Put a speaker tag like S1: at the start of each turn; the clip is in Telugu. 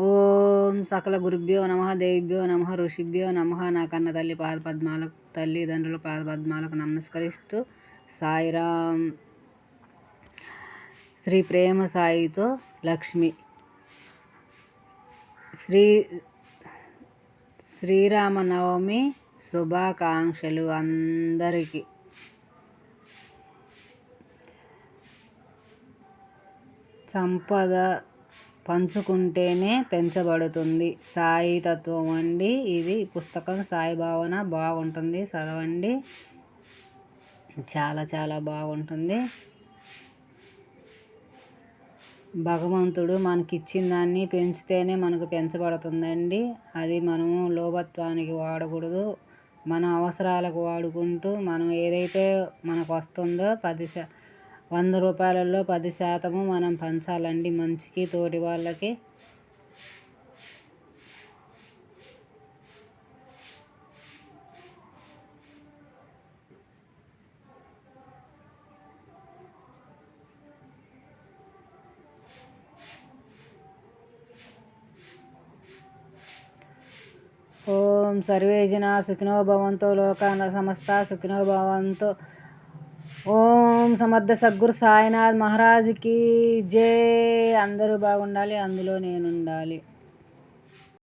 S1: ఓం సకల గురుభ్యో నమ దేవిభ్యో నమ ఋషిభ్యో నమ. నా కన్న తల్లి పాదపద్మాలకు తల్లిదండ్రుల పాదపద్మాలకు నమస్కరిస్తూ సాయిరామ్. శ్రీ ప్రేమ సాయితో లక్ష్మి. శ్రీరామనవమి శుభాకాంక్షలు అందరికీ. సంపద పంచుకుంటేనే పెంచబడుతుంది. సాయి తత్వం అండి ఇది. పుస్తకం సాయి భావన బాగుంటుంది, చదవండి. చాలా చాలా బాగుంటుంది. భగవంతుడు మనకిచ్చిన దాన్ని పెంచితేనే మనకు పెంచబడుతుందండి. అది మనము లోభత్వానికి వాడకూడదు. మన అవసరాలకు వాడుకుంటూ మనం ఏదైతే మనకు వస్తుందో 100 రూపాయలలో 10% మనం పంచాలండి మంచికి, తోటి వాళ్ళకి. ఓం సర్వే జనా సుఖినో భవంతు, లోకా సమస్త సుఖినో భవంతు. ఓం సమర్థ సద్గురు సాయినాథ్ మహారాజ్కి జై. అందరూ బాగుండాలి, అందులో నేను ఉండాలి.